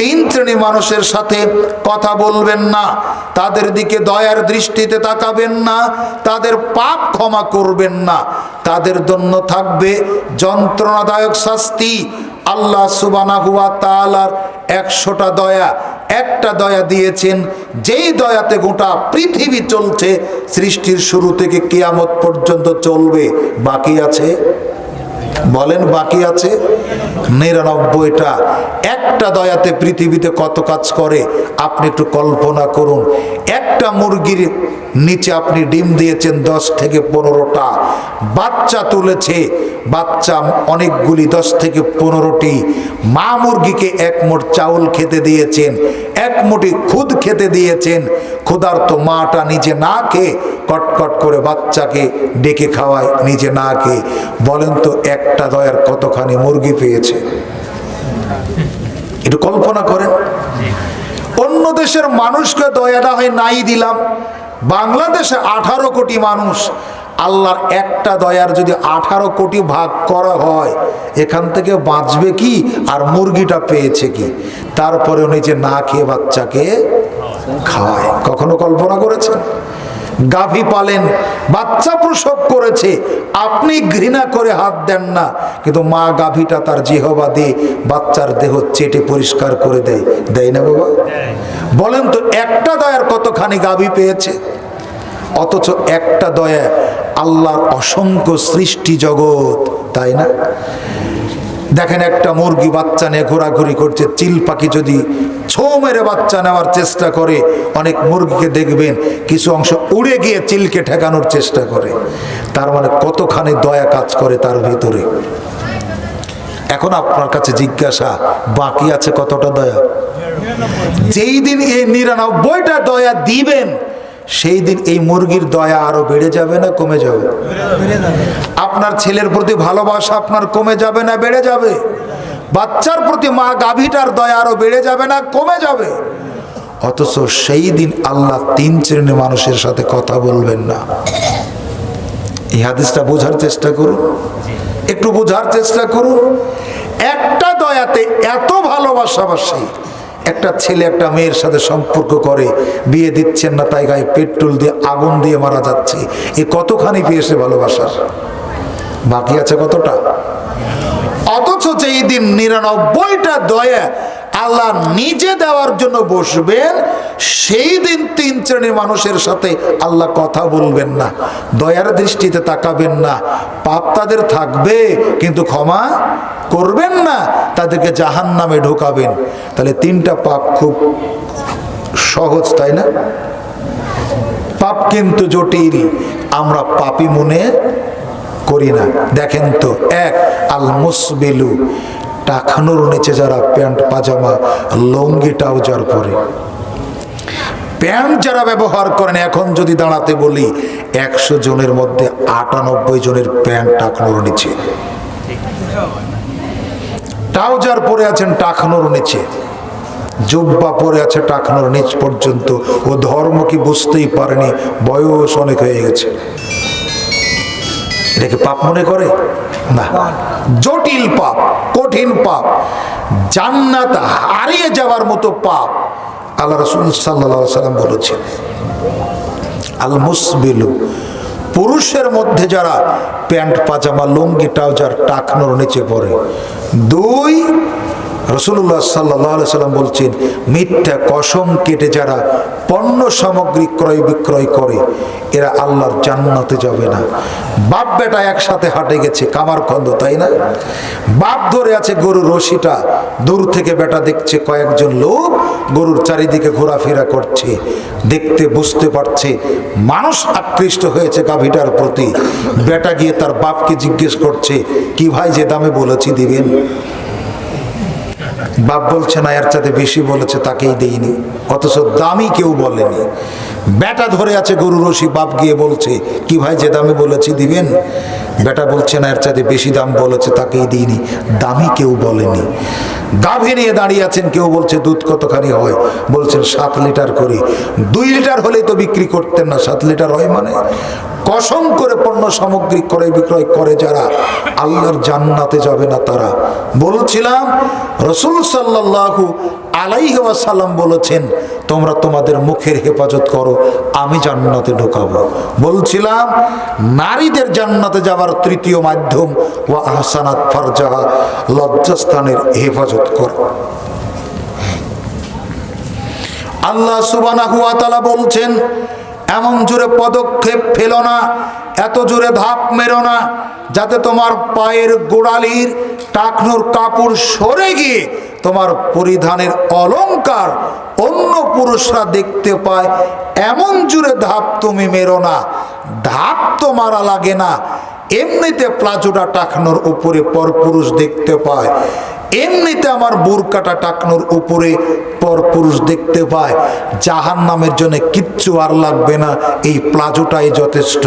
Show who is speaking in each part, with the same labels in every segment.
Speaker 1: তিন শ্রেণী মানুষের সাথে কথা বলবেন না, তাদের দিকে দয়ার দৃষ্টিতে তাকাবেন না, তাদের পাপ ক্ষমা করবেন না, তাদের জন্য থাকবে যন্ত্রণাদায়ক শাস্তি। আল্লাহ সুবহানাহু ওয়া তাআলার 100টা দয়া, একটা দয়া দিয়েছেন যেই দয়াতে গোটা পৃথিবী চলছে, সৃষ্টির শুরু থেকে কিয়ামত পর্যন্ত চলবে। বাকি আছে, বলেন বাকি আছে 99টা। একটা দয়াতে পৃথিবীতে কত কাজ করে আপনি একটু কল্পনা করুন। একটা মুরগির নিচে আপনি ডিম দিয়েছেন 10 থেকে 15টা, বাচ্চা তুলেছে, বাচ্চা অনেকগুলি 10 থেকে 15টি। মা মুরগিকে 1 মুঠ চাউল খেতে দিয়েছেন, 1 মুঠি খুদ খেতে দিয়েছেন। ক্ষুধার্ত মাটা নিজে না খেয়ে কটকট করে বাচ্চাকে ডেকে খাওয়ায়, নিজে না খেয়ে। বলেন তো একটা দয়ার কতখানি মুরগি পেয়েছে? একটু কল্পনা করেন। অন্য দেশের মানুষকে দয়াটা হয় নাই দিলাম, বাংলাদেশে 18 কোটি মানুষ, আল্লাহর একটা দয়ার যদি 18 কোটি ভাগ করা হয়, এখান থেকে বাঁচবে কি আর মুরগিটা পেয়েছে কি? তারপরে নিজে না খেয়ে বাচ্চাকে খাওয়ায়। কখনো কল্পনা করেছেন? গাভী পালেন, বাচ্চা প্রসব করেছে, আপনি ঘৃণা করে হাত দেন না, কিন্তু মা গাভীটা তার জিহবা দিয়ে বাচ্চার দেহ চেটে পরিষ্কার করে দেয়, দেয় না বাবা? বলেন তো একটা দয়ার কতখানি গাভী পেয়েছে? অথচ একটা দয়া আল্লাহর অসংখ্য সৃষ্টি জগৎ, তাই না? দেখেন একটা মুরগি বাচ্চা নিয়ে ঘোরাঘুরি করছে, চিল পাখি যদি ছো মেরে বাচ্চা নেওয়ার চেষ্টা করে, অনেক মুরগিকে দেখবেন কিছু অংশ উড়ে গিয়ে চিলকে ঠেকানোর চেষ্টা করে। তার মানে কতখানি দয়া কাজ করে তার ভিতরে। এখন আপনার কাছে জিজ্ঞাসা, বাকি আছে কতটা দয়া? যেই দিন এই 99টা দয়া দিবেন, সেই দিন এই মুরগির দয়া আরো বেড়ে যাবে না কমে যাবে? আপনার ছেলের প্রতি ভালোবাসা আপনার কমে যাবে না বেড়ে যাবে? বাচ্চার প্রতি মা গাভীটার দয়া আরো বেড়ে যাবে না কমে যাবে? অথচ সেই দিন আল্লাহ 3 শ্রেণীর মানুষের সাথে কথা বলবেন না। এই হাদিসটা বোঝার চেষ্টা করুন, একটু বোঝার চেষ্টা করুন। একটা দয়াতে এত ভালোবাসাবাসী, একটা ছেলে একটা মেয়ের সাথে সম্পর্ক করে, বিয়ে দিচ্ছেন না তাই গায়ে পেট্রোল দিয়ে আগুন দিয়ে মারা যাচ্ছে, এ কতখানি পেয়েছে ভালোবাসার? বাকি আছে কতটা? অথচ যেই দিন 99টা দয়া আল্লাহ নিজে দেওয়ার জন্য বসবেন, সেই দিন 3 শ্রেণীর মানুষের সাথে আল্লাহ কথা বলবেন না, দয়ার দৃষ্টিতে তাকাবেন না। পাপ তাদের থাকবে কিন্তু ক্ষমা করবেন না, তাদেরকে জাহান্নামে ঢোকাবেন। তাহলে 3টা পাপ খুব সহজ, তাই না? পাপ কিন্তু জটিল, আমরা পাপী মনে করি না। দেখেন তো, 1 আল মুসবিলু, টাকনুর নিচে যারা প্যান্ট পাজামা লুঙ্গি ট্রাউজার পরে, প্যান্ট যারা ব্যবহার করেন, এখন যদি দাঁড়াতে বলি 100 জনের মধ্যে 98 জনের প্যান্ট টাকনুর নিচে। ট্রাউজার পরে আছেন টাকনুর নিচে, জুব্বা পরে আছে টাকনুর নিচ পর্যন্ত। ও ধর্ম কি বুঝতেই পারেনি, বয়স অনেক হয়ে গেছে। এটাকে পাপ মনে করে না, জটিল পাপ, কঠিন পাপ, জান্নাত হারিয়ে যাওয়ার মতো পাপ। আল্লাহ রাসূল সাল্লাল্লাহু আলাইহি ওয়াসাল্লাম বলেছেন, আল মুসবিলু, পুরুষের মধ্যে যারা প্যান্ট পাজামা লুঙ্গি ট্রাউজার টাকনুর নিচে পরে। 2 রাসূলুল্লাহ সাল্লাল্লাহু আলাইহি ওয়াসাল্লাম বলছেন, মিথ্যা কসম কেটে যারা পণ্য সামগ্রী ক্রয় বিক্রয় করে, এরা আল্লাহর জান্নাতে যাবে না। বাপ বেটা একসাথে হাটে গেছে, কামারখন্দ, তাই না? বাপ ধরে আছে গরুর রশিটা, দূর থেকে বেটা দেখছে কয়েকজন লোক গরুর চারিদিকে ঘোরাফেরা করছে, দেখতে বুঝতে পারছে মানুষ আকৃষ্ট হয়েছে গাভীটার প্রতি। বেটা গিয়ে তার বাপকে জিজ্ঞেস করছে, কি ভাই যে দামে বলেছি দিবেন? বাপ বলছে না, এর চাইতে বেশি বলেছে, তাকেই দেইনি। অথচ দামি কেউ বলেনি। বেটা ধরে আছে গরু রশি, বাপ গিয়ে বলছে, কি ভাই যে দামে বলেছি দিবেন? বেটা বলছে না, এর চাইতে বেশি দাম বলেছে, তাকেই দিইনি। দামি কেউ বলেনি। গাভী নিয়ে দাঁড়িয়ে আছেন, কেউ বলছে দুধ কতখানি হয়, বলছেন 7 লিটার করে। 2 লিটার হলেই তো বিক্রি করতেন না, 7 লিটার হয় মানে? কসম করে পণ্য সামগ্রী ক্রয় বিক্রয় করে যারা, আল্লাহর জান্নাতে যাবে না তারা। বলছিলাম রাসূল সাল্লাল্লাহু আলাইহি ওয়াসাল্লাম বলেছেন, তোমরা তোমাদের মুখের হেফাজত করো, আমি জান্নাতে ঢোকাবো। বলছিলাম নারীদের জান্নাতে যাওয়ার তৃতীয় মাধ্যম ওয়া আহসানাত ফারজাহা, লজ্জাস্থানের হেফাজত কর। আল্লাহ সুবহানাহু ওয়া তাআলা বলছেন, এমন জোরে পদক্ষেপ ফেলো না, এত জোরে ধাপ মেরো না যাতে তোমার পায়ের গোড়ালির টাকনুর কাপড় সরে গিয়ে তোমার পরিধানের অলংকার অন্য পুরুষরা দেখতে পায়। এমন জোরে ধাপ তুমি মেরো না। ধাপ তো মারা লাগে না, এমনিতে প্লাজোটা টাকনুর উপরে পরপুরুষ দেখতে পায়, এমনিতে আমার বুরকাটা টাকনুর উপরে পরপুরুষ দেখতে পায়। জাহান্নামের জন্য কিচ্ছু আর লাগবে না, এই প্লাজোটাই যথেষ্ট।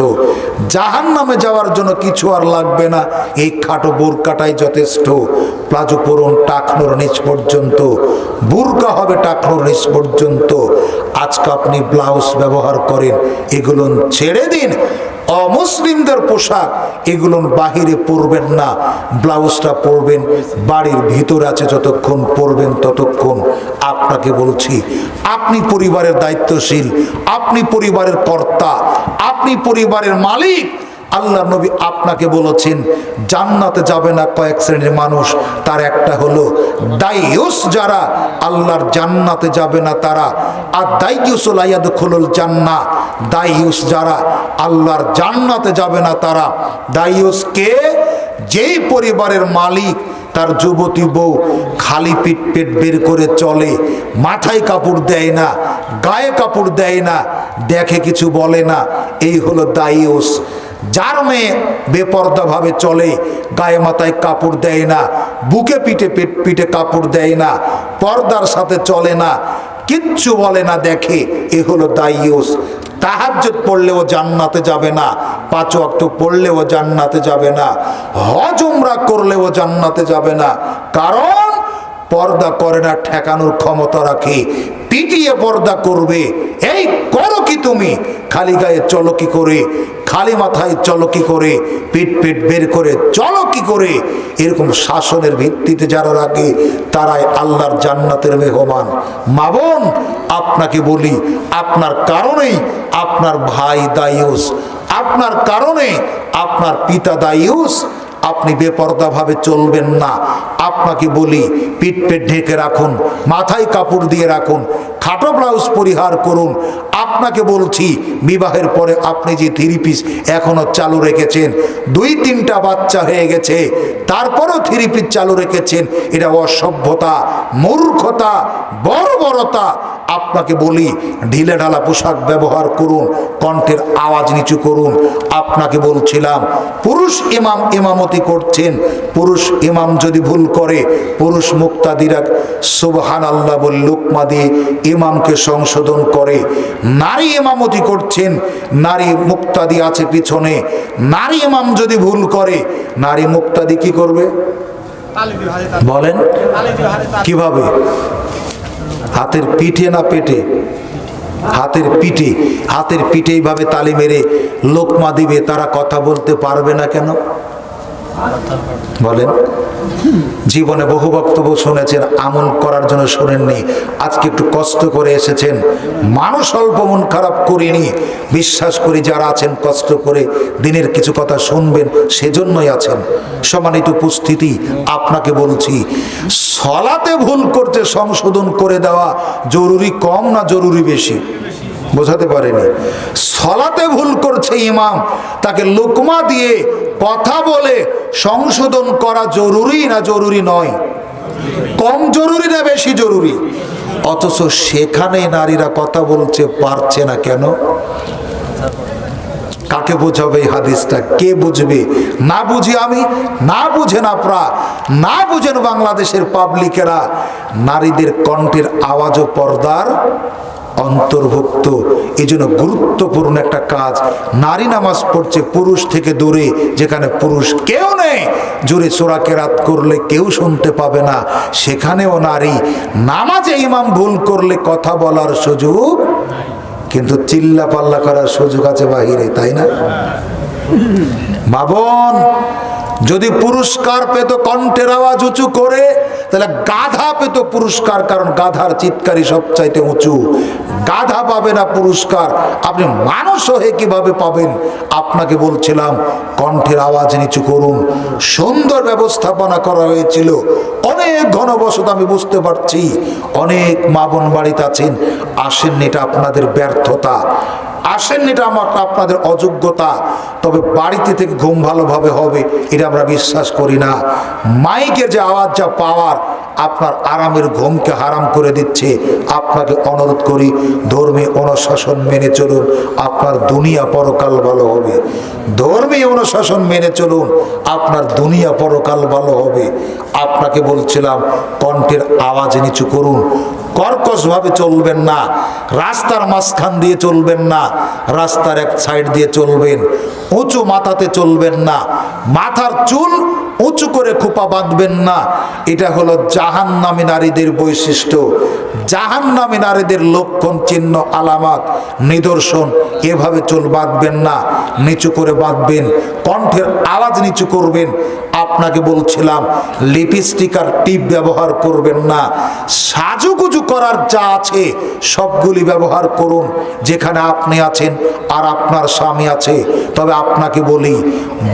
Speaker 1: জাহান্নামে যাওয়ার জন্য কিছু আর লাগবে না, এই খাটো বুরকাটাই যথেষ্ট। প্লাজো পরুন টাকনুর নিচ পর্যন্ত, বুরকা হবে টাকনুর নিচ পর্যন্ত। আজকে আপনি ব্লাউজ ব্যবহার করেন, এগুলো ছেড়ে দিন। অমুসলিমদের পোশাক এগুলো বাহিরে পরবেন না, ব্লাউজটা পরবেন বাড়ির ভিতর আছে, যতক্ষণ পরবেন ততক্ষণ। আপনাকে বলছি, আপনি পরিবারের দায়িত্বশীল, আপনি পরিবারের কর্তা, আপনি পরিবারের মালিক। আল্লাহ নবী আপনাকে বলেছেন জান্নাতে যাবে না কয়েক শ্রেণীর মানুষ, তার একটা হলো দাইয়ুস, যারা আল্লাহর জান্নাতে যাবে না তারা। আর দাইয়ুস লা ইয়াদখুলুল জান্নাহ, দাইয়ুস যারা আল্লাহর জান্নাতে যাবে না তারা। দাইয়ুস কে? যেই পরিবারের মালিক তার যুবতী বউ খালি পেট বের করে চলে, মাথায় কাপড় দেয় না, গায়ে কাপড় দেয় না, দেখে কিছু বলে না, এই হলো দাইয়ুস। যার মেয়ে বেপর্দা ভাবে চলে, গায়ে মাথায় কাপড় দেয় না, বুকে পিঠে কাপড় দেয় না, পর্দার সাথে চলে না, কিচ্ছু বলে না, দেখে, এ হলো দাইয়ুস। তাহাজ্জুদ পড়লেও জান্নাতে যাবে না, 5 ওয়াক্ত পড়লেও জান্নাতে যাবে না, হজ উমরা করলেও জান্নাতে যাবে না। কারণ পর্দা করে না, ঠেকানোর ক্ষমতা রাখে, পিটিয়ে পর্দা করবে। এই করো কি তুমি? খালি গায়ে চলো কি করে? খালি মাথায় চলো কি করে? পিঠ বের করে চলো কি করে? এরকম শাসনের ভিত্তিতে যারা রাখে তারাই আল্লাহর জান্নাতের মেহমান। মা বোন, আপনাকে বলি, আপনার কারণেই আপনার ভাই দাইয়ুস, আপনার কারণে আপনার পিতা দাইয়ুস। আপনি বেপরদা ভাবে চলবেন না। আপনাকে বলি, পিঠ ঢেকে রাখুন, মাথায় কাপড় দিয়ে রাখুন, খাটো ব্লাউজ পরিহার করুন। আপনাকে বলছি, বিবাহের পরে আপনি যে 3 পিস এখনো চালু রেখেছেন, 2-3টা বাচ্চা হয়ে গেছে, তারপরও 3 পিস চালু রেখেছেন, এটা অসভ্যতা, মূর্খতা, বর্বরতা। আপনাকে বলি, ঢিলে ঢালা পোশাক ব্যবহার করুন, কণ্ঠের আওয়াজ নিচু করুন। আপনাকে বলছিলাম, পুরুষ ইমাম ইমামতি করছেন, পুরুষ ইমাম যদি ভুল করে, পুরুষ মুক্তাদিরা সুবহানাল্লাহ বলে লুকমা দিয়ে ইমামকে সংশোধন করে। নারী ইমামতি করছেন, নারী মুক্তাদি আছে পিছনে, নারী ইমাম যদি ভুল করে, নারী মুক্তাদি কি করবে বলেন? কিভাবে? হাতের পিঠে না পেটে? হাতের পিঠে। হাতের পিঠে এইভাবে তালি মেরে লোকমা দিবে, তারা কথা বলতে পারবে না কেন বলেন? জীবনে বহু বক্তব্য শুনেছেন, আমল করার জন্য শোনেননি। আজকে একটু কষ্ট করে এসেছেন, মানুষ অল্প মন খারাপ করিনি। বিশ্বাস করি যারা আছেন কষ্ট করে দিনের কিছু কথা শুনবেন, সেজন্যই আছেন। সম্মানিত উপস্থিতি, আপনাকে বলছি, সলাতে ভুল করতে সংশোধন করে দেওয়া জরুরি কম না জরুরি বেশি? বোঝাতে পারেনি। সলাতে ভুল করছে ইমাম, তাকে লুকমা দিয়ে কথা বলে সংশোধন করা জরুরি না জরুরি নয়? কম জরুরি না বেশি জরুরি? অথচ সেখানে নারীরা কথা বলতে পারছে না কেন? কাকে বোঝাবে এই হাদিসটা? কে বুঝবে? না বুঝি আমি, না বুঝেন আপনারা, না বুঝেন বাংলাদেশের পাবলিকেরা। নারীদের কণ্ঠের আওয়াজও পর্দার অন্তর্ভুক্ত। এই জন্য গুরুত্বপূর্ণ একটা কাজ, নারী নামাজ পড়ছে পুরুষ থেকে দূরে, যেখানে পুরুষ কেউ নেই, জোরে সূরা কেরাত করলে কেউ শুনতে পাবে না, সেখানেও নারী। নামাজে ইমাম ভুল করলে কথা বলার সুযোগ কিন্তু চিল্লা পাল্লা করার সুযোগ আছে বাহিরে, তাই না? মা বোন, যদি পুরস্কার পেত কণ্ঠের আওয়াজ উঁচু করে, তাহলে গাধা পেত পুরস্কার, কারণ গাধার চিৎকারই সবচাইতে উঁচু। গাধা পাবে না পুরস্কার, আপনি মানুষ হয়ে কিভাবে পাবেন? আপনাকে বলছিলাম কণ্ঠের আওয়াজ নিচু করুন। সুন্দর ব্যবস্থাপনা করা হয়েছিল, অনেক ঘনবসত, আমি বুঝতে পারছি অনেক মা বোন বাড়িতে আছেন, আসেননি, এটা আপনাদের ব্যর্থতা, আসেননি এটা আমার আপনাদের অযোগ্যতা। তবে বাড়িতে থেকে ঘুম ভালোভাবে হবে এটা আমরা বিশ্বাস করি না। মাইকের যে আওয়াজ, যা পাওয়ার, আপনার আরামের ঘুমকে হারাম করে দিচ্ছে। আপনাকে অনুরোধ করি ধর্মীয় অনুশাসন মেনে চলুন, আপনার দুনিয়া পরকাল ভালো হবে। ধর্মীয় অনুশাসন মেনে চলুন, আপনার দুনিয়া পরকাল ভালো হবে। আপনাকে বলছিলাম কণ্ঠের আওয়াজ নিচু করুন, কর্কশভাবে চলবেন না, রাস্তার মাঝখান দিয়ে চলবেন না, রাস্তার এক সাইড দিয়ে চলবেন, উঁচু মাথাতে চলবেন না, মাথার চুল উঁচু করে খোপা বাঁধবেন না। এটা হলো জাহান্নামী নারীদের বৈশিষ্ট্য, জাহান্নামী নারীদের লক্ষণ, চিহ্ন, আলামত, নিদর্শন। এভাবে চুল বাঁধবেন না, নিচু করে বাঁধবেন, কণ্ঠের আওয়াজ নিচু করবেন। আপনাকে বলছিলাম লিপস্টিক আর টিপ ব্যবহার করবেন না, সাজুগুজু করার যা আছে সবগুলি ব্যবহার করুন যেখানে আপনি আছেন আর আপনার স্বামী আছে। তবে আপনাকে বলি,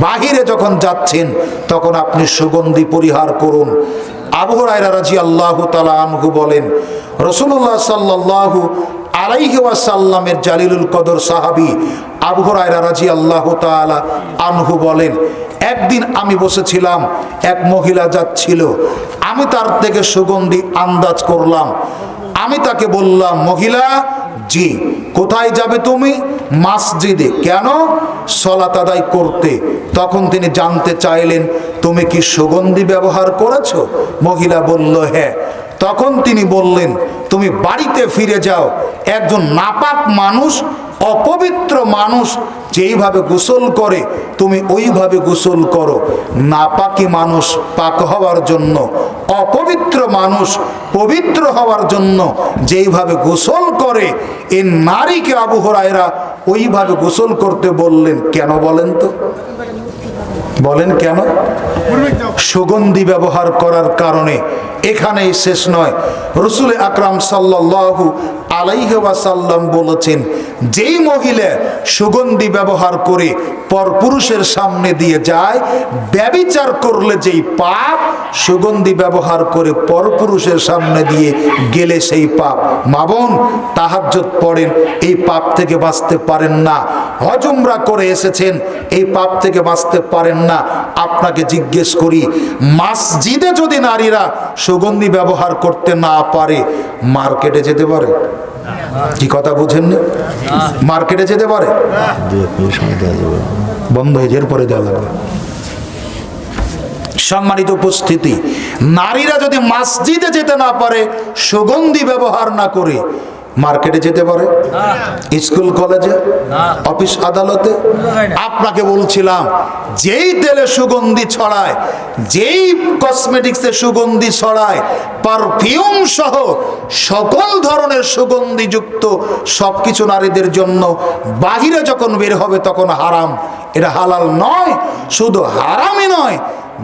Speaker 1: বাহিরে যখন যাচ্ছেন তখন আপনি সুগন্ধি পরিহার করুন। আবু হুরায়রা রাদিয়াল্লাহু তাআলা আনহু বলেন, রাসূলুল্লাহ সাল্লাল্লাহু আলাইহি ওয়াসাল্লামের জালিলুল কদর সাহাবী আবু হুরায়রা রাদিয়াল্লাহু তাআলা আনহু বলেন, একদিন আমি বসেছিলাম, এক মহিলা যাচ্ছিল, আমি তার থেকে সুগন্ধি আন্দাজ করলাম। আমি তাকে বললাম, মহিলা, জি। কোথায় যাবে তুমি? মসজিদে। কেন? সালাত আদায় করতে। তখন তিনি জানতে চাইলেন, তুমি কি সুগন্ধি ব্যবহার করেছো? মহিলা বলল, হ্যাঁ। তখন তিনি বললেন, তুমি বাড়িতে ফিরে যাও, একজন নাপাক মানুষ, অপবিত্র মানুষ যেইভাবে গোসল করে তুমি ওইভাবে গোসল করো। নাপাকি মানুষ পাক হওয়ার জন্য, অপবিত্র মানুষ পবিত্র হওয়ার জন্য যেইভাবে গোসল করে, এই নারীকে আবু হুরায়রা ওইভাবে গোসল করতে বললেন। কেন বলেন তো? বলেন কেন? সুগন্ধি ব্যবহার করার কারণে। এখানেই শেষ নয়, রাসূল আকরাম সাল্লাল্লাহু আলাইহি ওয়াসাল্লাম বলেছেন, যেই মহিলা সুগন্ধি ব্যবহার করে পরপুরুষের সামনে দিয়ে যায়, ব্যভিচার করলে যেই পাপ, সুগন্ধি ব্যবহার করে পরপুরুষের সামনে দিয়ে গেলে সেই পাপ। মা বোন, তাহাজ্জুদ পড়েন, এই পাপ থেকে বাঁচতে পারেন না। হজ উমরা করে এসেছেন, এই পাপ থেকে বাঁচতে পারেন না। আপনাকে জিজ্ঞেস করি, মসজিদে যদি নারীরা সুগন্ধি ব্যবহার করতে না পারে, মার্কেটে যেতে পারে? কি কথা বুঝেননি? মার্কেটে যেতে পারে? বন্ধ হয়ে যাওয়ার পরে দেওয়া লাগবে। সম্মানিত উপস্থিতি, নারীরা যদি মসজিদে যেতে না পারে, সুগন্ধি ব্যবহার না করে, মার্কেটে যেতে পারে? স্কুল কলেজে, অফিস আদালতে? আপনাকে বলছিলাম, যেই তেলে সুগন্ধি ছড়ায়, যেই কসমেটিক্সে সুগন্ধি ছড়ায়, পারফিউম সহ সকল ধরনের সুগন্ধিযুক্ত সবকিছু নারীদের জন্য বাহিরে যখন বের হবে তখন হারাম। এটা হালাল নয়, শুধু হারামই নয়,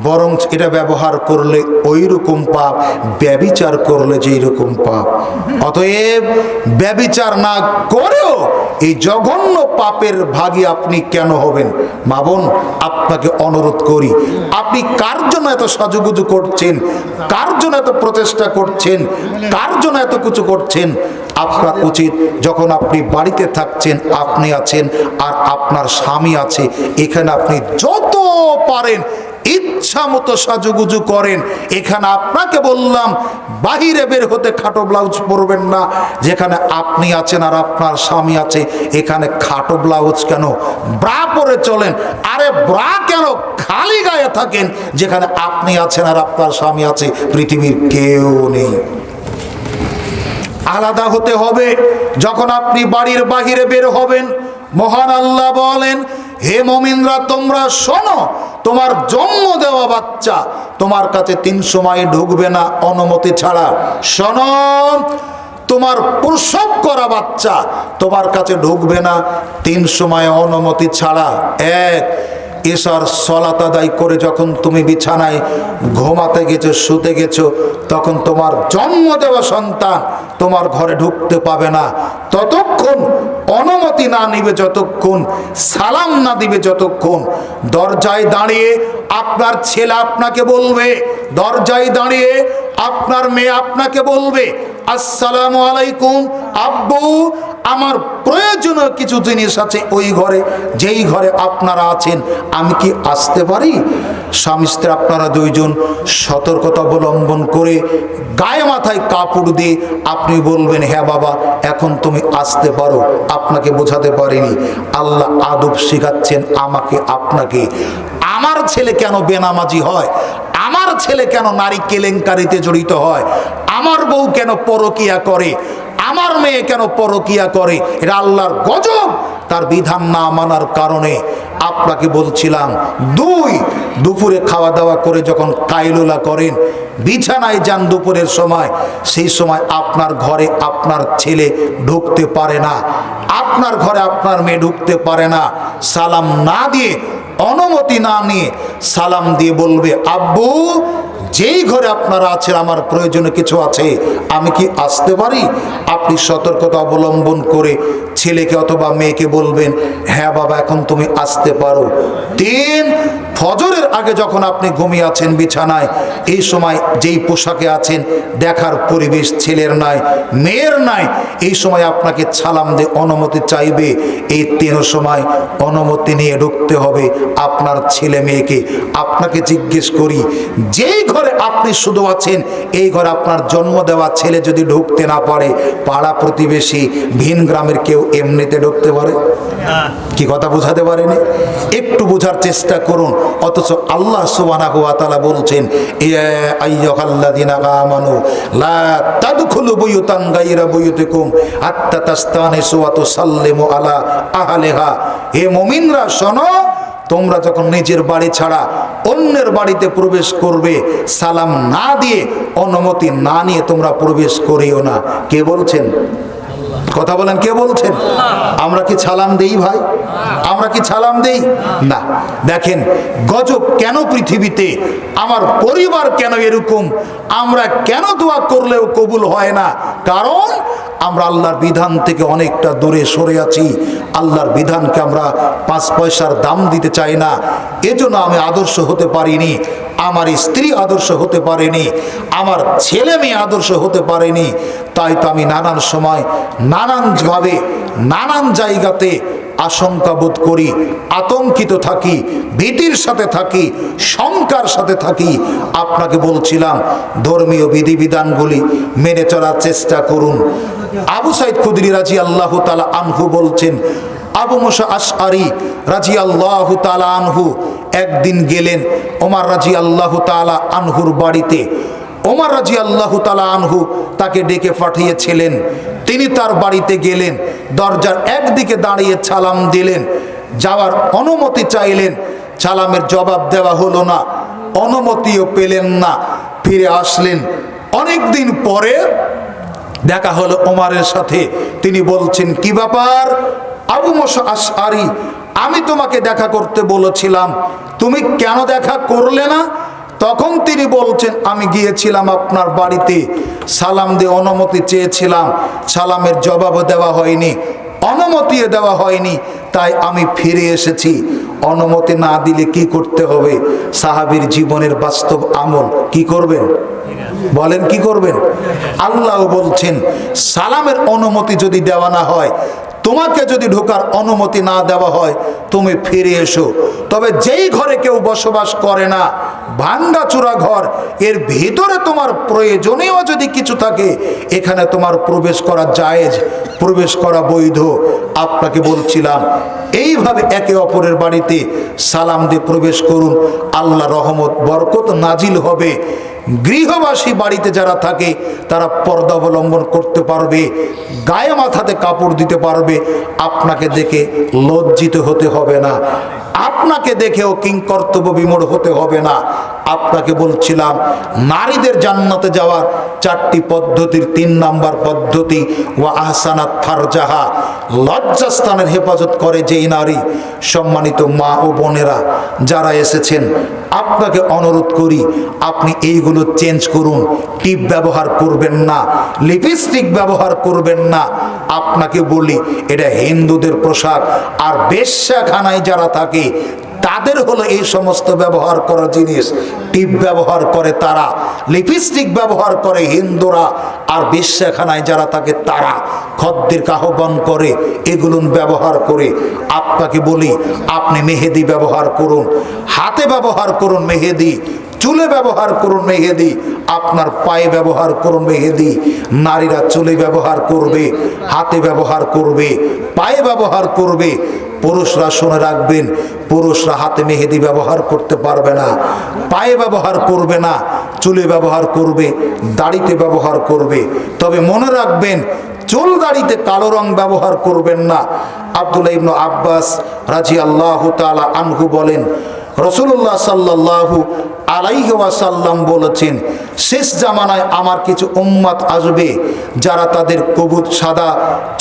Speaker 1: বরং এটা ব্যবহার করলে ওই রকম পাপ, ব্যভিচার করলে যেই রকম পাপ। অতএব ব্যভিচার না করেও এই জঘন্য পাপের ভাগী আপনি কেন হবেন? মা বোন, আপনাকে অনুরোধ করি, আপনি কার জন্য এত সাজুগুজু করছেন, কার জন্য এত প্রচেষ্টা করছেন, কার জন্য এত কিছু করছেন? আপনার উচিত, যখন আপনি বাড়িতে থাকছেন, আপনি আছেন আর আপনার স্বামী আছে, এখানে আপনি যত পারেন ইচ্ছা মতো সাজুগুজু করেন। এখানে আপনাকে বললাম, বাহিরে বের হতে খাটো ব্লাউজ পরবেন না। যেখানে আপনি আছেন আর আপনার স্বামী আছে, এখানে খাটো ব্লাউজ কেন? ব্রা পরে চলেন। আরে ব্রা কেন? খালি গায়ে থাকেন। যেখানে আপনি আছেন আর আপনার স্বামী আছে, পৃথিবীর কেউ নেই। আলাদা হতে হবে। যখন আপনি বাড়ির বাহিরে বের হবেন, মহান আল্লাহ বলেন, হে মুমিনরা, তোমরা শোনো, তোমার জন্ম দেওয়া বাচ্চা তোমার কাছে 3 সময় ঢুকবে না অনুমতি ছাড়া। শোনো, তোমার প্রসব করা বাচ্চা তোমার কাছে ঢুকবে না 3 সময় অনুমতি ছাড়া। এক, এশার সালাত আদায় করে যখন তুমি বিছানায় ঘুমাতে গেছো, শুতে গেছো, তখন তোমার জন্ম দেওয়া সন্তান তোমার ঘরে ঢুকতে পাবে না ততক্ষণ, অনুমতি না নিবে যতক্ষণ, সালাম না দিবে যতক্ষণ। দরজায় দাঁড়িয়ে আপনার ছেলে আপনাকে বলবে, দরজায় দাঁড়িয়ে আপনার মেয়ে আপনাকে বলবে, আসসালামু আলাইকুম আব্বু, আমার প্রয়োজনীয় কিছু জিনিস আছে ওই ঘরে, যেই ঘরে আপনারা আছেন, আমি কি আসতে পারি? স্বামী স্ত্রী আপনারা দুইজন সতর্কতা অবলম্বন করে গায়ে মাথায় কাপড় দিয়ে আপনি বলবেন, হ্যাঁ বাবা এখন তুমি আসতে পারো। আপনাকে বোঝাতে পারিনি, আল্লাহ আদব শিখাচ্ছেন আমাকে আপনাকে। আমার ছেলে কেন বেনামাজি হয়, আমার ছেলে কেন নারী কেলেঙ্কারিতে জড়িত হয়, আমার বউ কেন পরকিয়া করে, আমার মেয়ে কেন পরকিয়া করে, এটা আল্লাহর গজব তার বিধান না মানার কারণে। আপনাকে বলছিলাম, দুই, দুপুরে খাওয়া দাওয়া করে যখন কাইলুলা করেন, বিছানায় যান দুপুরের সময়, সেই সময় আপনার ঘরে আপনার ছেলে ঢুকতে পারে না, আপনার ঘরে আপনার মেয়ে ঢুকতে পারে না। সালাম না দিয়ে, অনুমতি না নিয়ে সালাম দিয়ে বলবে, আব্বু যেই ঘরে আপনারা আছেন আমার প্রয়োজনে কিছু আছে, আমি কি আসতে পারি? আপনি সতর্কতা অবলম্বন করে ছেলেকে অথবা মেয়েকে বলবেন, হ্যাঁ বাবা এখন তুমি আসতে পারো। 3, ফজরের আগে যখন আপনি ঘুমিয়ে আছেন বিছানায়, এই সময় যেই পোশাকে আছেন দেখার পরিবেশ ছেলের নাই, মেয়ের নাই, এই সময় আপনাকে সালাম দিয়ে অনুমতি চাইবে। এই 3 সময় অনুমতি নিয়ে ঢুকতে হবে আপনার ছেলে মেয়েকে। আপনাকে জিজ্ঞেস করি, যেই ঘরে আপনি শুধু আছেন, এই ঘরে আপনার জন্ম দেওয়া ছেলে যদি ঢুকতে না পারে, পাড়া প্রতিবেশী ভিন গ্রামের কেউ এমনিতে ঢুকতে পারে? কি কথা বোঝাতে পারেনি? একটু বোঝার চেষ্টা করুন। অথচ আল্লাহ সুবহানাহু ওয়া তাআলা বলছেন, ইয়া আইয়ুহাল্লাযীনা আমানু লা তাদখুলু বুয়ুতান গায়রা বুয়ুতিকুম হাত্তা তাস্তানিসু ওয়া তুসাল্লিমু আলা আহলিহা। হে মুমিনরা শোনো, তোমরা যখন নিজের বাড়ি ছাড়া অন্যের বাড়িতে প্রবেশ করবে, সালাম না দিয়ে, অনুমতি না নিয়ে তোমরা প্রবেশ করিও না। কে বলছেন? কথা বলেন, কে বলছেন? আমরা কি সালাম দেই ভাই? আমরা কি সালাম দেই না? দেখেন গজব কেন পৃথিবীতে, আমার পরিবার কেন এরকম, আমরা কেন দোয়া করলেও কবুল হয় না? কারণ আমরা আল্লাহর বিধান থেকে অনেকটা দূরে সরে আছি। আল্লাহর বিধানকে আমরা 5 পয়সার দাম দিতে চাই না। এজন্য আমি আদর্শ হতে পারিনি, আমার স্ত্রী আদর্শ হতে পারেনি, আমার ছেলে মেয়ে আদর্শ হতে পারেনি। তাই তো আমি নানান সময় নানানভাবে নানান জায়গাতে আশঙ্কা বোধ করি, আতঙ্কিত থাকি, ভীতির সাথে থাকি, শঙ্কার সাথে থাকি। আপনাকে বলছিলাম ধর্মীয় বিধিবিধানগুলি মেনে চলার চেষ্টা করুন। আবু সাইদ খুদরি রাদিয়াল্লাহু তাআলা আনহু বলছেন, আবু মুসা আশআরী রাদিয়াল্লাহু তাআলা আনহু একদিন গেলেন ওমর রাদিয়াল্লাহু তাআলা আনহুর বাড়িতে। ওমর রাদিয়াল্লাহু তাআলা আনহু তাকে ডেকে পাঠিয়েছিলেন। তিনি তার বাড়িতে গেলেন, দরজার একদিকে দাঁড়িয়ে সালাম দিলেন, যাওয়ার অনুমতি চাইলেন, সালামের জবাব দেওয়া হলো না, অনুমতিও পেলেন না, ফিরে আসলেন। অনেকদিন পরে দেখা হলো ওমরের সাথে। তিনি বলছেন, কি ব্যাপার আবু মুসা আশআরী, আমি তোমাকে দেখা করতে বলেছিলাম, তুমি কেন দেখা করলে না? তখন তিনি বলছেন, আমি গিয়েছিলাম আপনার বাড়িতে, সালাম দিয়ে অনুমতি চেয়েছিলাম, সালামের জবাবও দেওয়া হয়নি, অনুমতিও দেওয়া হয়নি, তাই আমি ফিরে এসেছি। অনুমতি না দিলে কি করতে হবে? সাহাবীর জীবনের বাস্তব আমল কি করবেন? বলেন কি করবেন? আল্লাহ বলছেন, সালামের অনুমতি যদি দেওয়া না হয়, তোমাকে যদি ঢোকার অনুমতি না দেওয়া হয়, তুমি ফিরে এসো। তবে যেই ঘরে কেউ বসবাস করে না, ভাঙ্গাচোরা ঘর, এর ভিতরে তোমার প্রয়োজনীয় যদি কিছু থাকে, এখানে তোমার প্রবেশ করা জায়েজ, প্রবেশ করা বৈধ। আপনাকে বলছিলাম এইভাবে একে অপরের বাড়িতে সালাম দিয়ে প্রবেশ করুন, আল্লাহ রহমত বরকত নাজিল হবে। গৃহবাসী বাড়িতে যারা থাকে তারা পর্দা অবলম্বন করতে পারবে, গায়ে মাথাতে কাপড় দিতে পারবে, আপনাকে দেখে লজ্জিত হতে হবে না। আপনাকে দেখেও কিংকর্তব্য বিমূঢ় হতে হবে না। আপনাকে বলছিলাম নারীদের জান্নাতে যাওয়ার 4টি পদ্ধতির 3 নাম্বার পদ্ধতি ওয়া আহসানাত ফারজাহা, লজ্জাস্থানের হেফাজত করে যেই নারী। সম্মানিত মা ও বোনেরা যারা এসেছেন, আপনাকে অনুরোধ করি আপনি এইগুলো চেঞ্জ করুন। টিপ ব্যবহার করবেন না, লিপস্টিক ব্যবহার করবেন না। আপনাকে বলি এটা হিন্দুদের পোশাক, আর বেশ্যাখানায় যারা থাকে তাদের হলো এই সমস্ত ব্যবহার করা জিনিস। টিপ ব্যবহার করে তারা, লিপস্টিক ব্যবহার করে হিন্দুরা, আর বেশ্যাখানায় যারা থাকে তারা খদ্দের আহ্বান করে এগুলো ব্যবহার করে। আপনাকে বলি আপনি মেহেদি ব্যবহার করুন, হাতে ব্যবহার করুন মেহেদি, চুলে ব্যবহার করুন মেহেদি, আপনার পায়ে ব্যবহার করুন মেহেদি। নারীরা চুলে ব্যবহার করবে, হাতে ব্যবহার করবে, পায়ে ব্যবহার করবে। পুরুষরা শুনে রাখবেন, পুরুষরা হাতে মেহেদি ব্যবহার করতে পারবে না, পায়ে ব্যবহার করবে না, চুলে ব্যবহার করবে, দাড়িতে ব্যবহার করবে। তবে মনে রাখবেন চুল দাড়িতে কালো রং ব্যবহার করবেন না। আব্দুল্লাহ ইবনে আব্বাস রাদিয়াল্লাহু তাআলা আনহু বলেন, রাসূলুল্লাহ সাল্লাল্লাহু আলাইহি ওয়াসাল্লাম বলেছেন, শেষ জামানায় আমার কিছু উম্মত আসবে যারা তাদের সাদা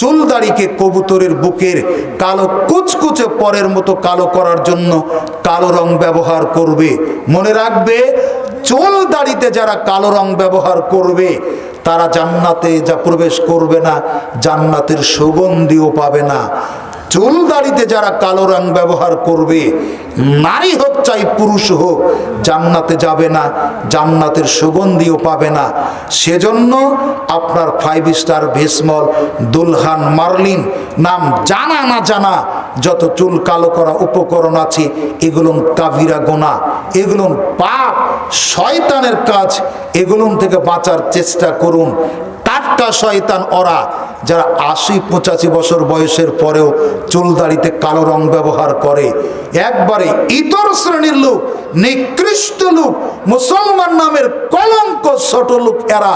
Speaker 1: চুল দাড়িকে কবুতরের বুকের কালো কুচকুচে পরের মতো কালো করার জন্য কালো রং ব্যবহার করবে। মনে রাখবে চুল দাড়িতে যারা কালো রং ব্যবহার করবে তারা জান্নাতে যা প্রবেশ করবে না, জান্নাতের সুগন্ধিও পাবে না। চুল দাড়িতে যারা কালো রং ব্যবহার করবে, নারী হোক চাই পুরুষ হোক, জান্নাতে যাবে না, জান্নাতের সুগন্ধিও পাবে না। সেজন্য আপনার 5 স্টার ভেসমল, দুলহান, মার্লিন নাম জানা না জানা যত চুল কালো করা উপকরণ আছে এগুলো কাবিরা গুনাহ, এগুলো পাপ, শয়তানের কাজ। এগুলো থেকে বাঁচার চেষ্টা করুন। টাটকা শয়তান ওরা যারা 80-85 বছর বয়সের পরেও চুল দাড়িতে কালো রং ব্যবহার করে, একবারে ইতর শ্রেণীর লোক, নিকৃষ্ট লোক, মুসলমান নামের কলঙ্ক, ছোট লোক এরা।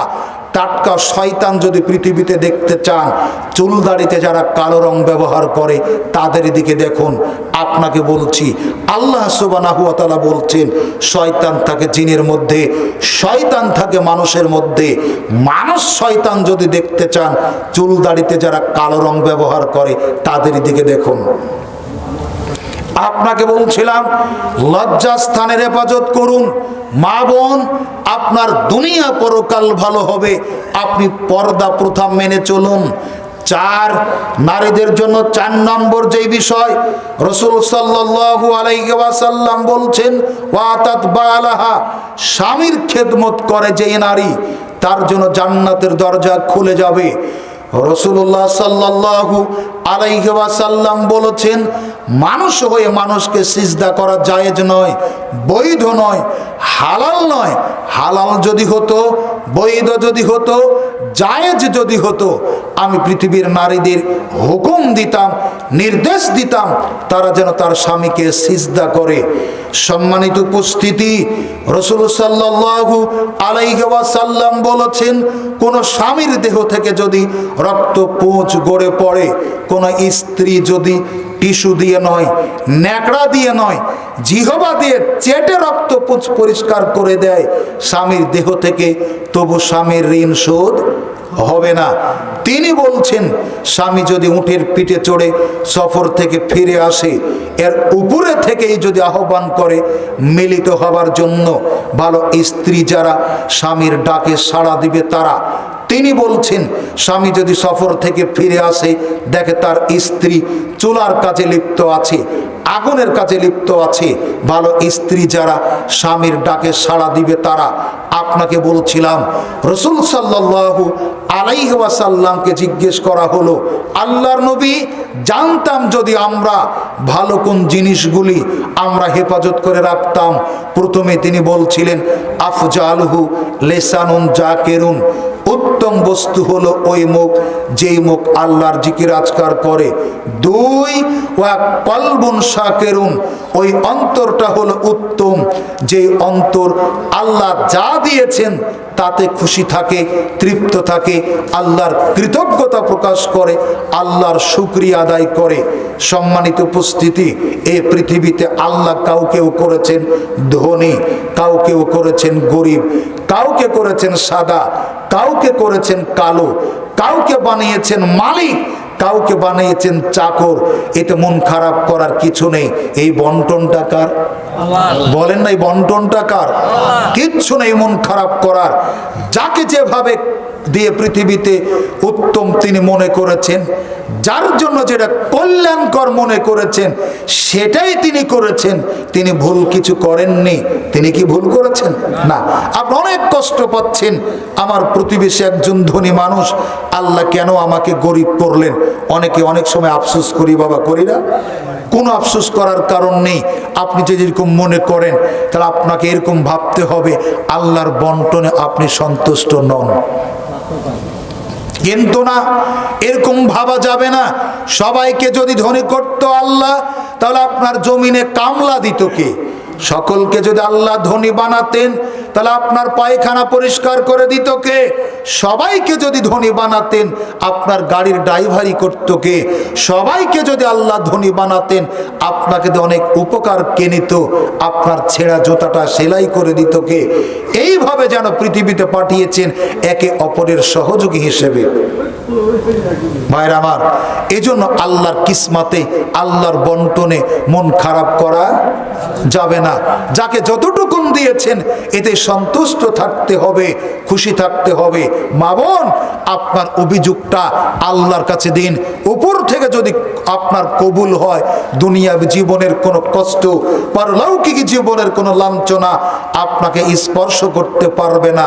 Speaker 1: টাটকা শয়তান যদি পৃথিবীতে দেখতে চান, চুল দাড়িতে যারা কালো রং ব্যবহার করে তাদের দিকে দেখুন। আপনাকে বলছি আল্লাহ সুবহানাহু ওয়া তাআলা বলছেন শয়তান থাকে জিনের মধ্যে, শয়তান থাকে মানুষের মধ্যে। মানুষ শয়তান যদি দেখতে চান, চুল দাড়িতে যারা কালো রং ব্যবহার করে তাদের দিকে দেখুন। আপনাকে বলছিলাম লজ্জাস্থানের হেফাজত করুন। মা বোন, আপনার দুনিয়া পরকাল ভালো হবে, আপনি পর্দা প্রথা মেনে চলুন। 4 নারীদের জন্য 4 নম্বর যেই বিষয় রাসূল সাল্লাল্লাহু আলাইহি ওয়াসাল্লাম বলছেন, ওয়াতাত বালাহা, স্বামীর খেদমত করে যেই নারী তার জন্য জান্নাতের দরজা খুলে যাবে। রাসূলুল্লাহ সাল্লাল্লাহু আলাইহি ওয়াসাল্লাম বলেছেন, মানুষ হয়ে মানুষকে সিজদা করা জায়েজ নয়, বৈধ নয়, হালাল নয়। হালাল যদি হতো, বৈধ যদি হতো, জায়েজ যদি হতো, আমি পৃথিবীর নারীদের হুকুম দিতাম, নির্দেশ দিতাম তারা যেন তার স্বামীকে সিজদা করে। সম্মানিত উপস্থিতি, রাসূল সাল্লাল্লাহু আলাইহি ওয়াসাল্লাম বলেছেন, কোন স্বামীর দেহ থেকে যদি রক্ত পুঁজ গড়ে পড়ে, কোন স্ত্রী যদি টিস্যু দিয়ে নয়, ন্যাকড়া দিয়ে নয়, জিহবা দিয়ে চেটে রক্ত পুঁজ পরিষ্কার করে দেয় স্বামীর দেহ থেকে, তবু স্বামীর ঋণ শোধ হবে না। তিনি বলছেন, স্বামী যদি উটের পিঠে চড়ে সফর থেকে ফিরে আসে, এর উপরে থেকেই যদি আহ্বান করে মিলিত হবার জন্য, ভালো স্ত্রী যারা স্বামীর ডাকে সাড়া দিবে তারা। তিনি বলছেন, স্বামী যদি সফর থেকে ফিরে আসে, দেখে তার স্ত্রী চুলার কাজে লিপ্ত আছে, আগুনের কাজে লিপ্ত আছে, ভালো স্ত্রী যারা স্বামীর ডাকে সাড়া দিবে তারা। আপনাকে বলছিলাম রাসূল সাল্লাল্লাহু আলাইহি ওয়াসাল্লামকে জিজ্ঞেস করা হলো, আল্লাহর নবী, জানতাম যদি আমরা ভালো কোন জিনিসগুলি আমরা হেফাজত করে রাখতাম। প্রথমে তিনি বলছিলেন, আফজালহু লিসানুন জাকিরুন, উত্তম বস্তু হলো ওই মুখ যেই মুখ আল্লাহর জিকির আজকার করে। দুই, ওয়া কলবুন শাকিরুন, ওই অন্তরটা হলো উত্তম যেই অন্তর আল্লাহ যা দিয়েছেন তাতে খুশি থাকে, তৃপ্ত থাকে, আল্লাহর কৃতজ্ঞতা প্রকাশ করে, আল্লাহর শুকরিয়া আদায় করে। সম্মানিত উপস্থিতি, এই পৃথিবীতে আল্লাহ কাউকেও করেছেন ধনী, কাউকেও করেছেন গরিব, কাউকে করেছেন সাদা, কাউকে করেছেন কালো, কাউকে বানিয়েছেন মালিক, কাউকে বানিয়েছেন চাকর। এতে মন খারাপ করার কিছু নেই। এই বন্টনটা কার? বলেন না, এই বন্টনটা কার? কিচ্ছু নেই মন খারাপ করার। যাকে যেভাবে দিয়ে পৃথিবীতে উত্তম তিনি মনে করেছেন, যার জন্য যেটা কল্যাণকর মনে করেছেন সেটাই তিনি করেছেন। তিনি ভুল কিছু করেননি। তিনি কি ভুল করেছেন? না। আপনি অনেক কষ্ট পাচ্ছেন, আমার প্রতিবেশী একজন ধনী মানুষ, আল্লাহ কেন আমাকে গরিব করলেন? অনেকে অনেক সময় আফসোস করি, বাবা করি না? কোনো আফসোস করার কারণ নেই। আপনি যদি এরকম মনে করেন তাহলে আপনাকে এরকম ভাবতে হবে আল্লাহর বন্টনে আপনি সন্তুষ্ট নন। কিন্তু না, এরকম ভাবা যাবে না। সবাইকে যদি ধনী করতো আল্লাহ, তাহলে আপনার জমিনে কামলা দিত কে? সকলকে যদি আল্লাহ ধনী বানাতেন তাহলে আপনার পায়খানা পরিষ্কার করে দিত কে? সবাইকে যদি ধনী বানাতেন আপনার গাড়ির ড্রাইভারি করতো কে? সবাইকে যদি আল্লাহ ধনী বানাতেন আপনাকে তো অনেক উপকার কে নিত? আপনার ছেঁড়া জুতাটা সেলাই করে দিত কে? এইভাবে যেন পৃথিবীতে পাঠিয়েছেন একে অপরের সহযোগী হিসেবে। ভাইরা আমার, এজন্য আল্লাহর কিসমাতে, আল্লাহর বন্টনে মন খারাপ করা যাবে না। যাকে যতটুকুন দিয়েছেন এতে সন্তুষ্ট থাকতে হবে, খুশি থাকতে হবে। মা বোন, আপনার অভিযোগটা আল্লাহর কাছে দিন। উপর থেকে যদি আপনার কবুল হয়, দুনিয়ার জীবনের কোনো কষ্ট, পারলৌকিক জীবনের কোনো লাঞ্ছনা আপনাকে স্পর্শ করতে পারবে না।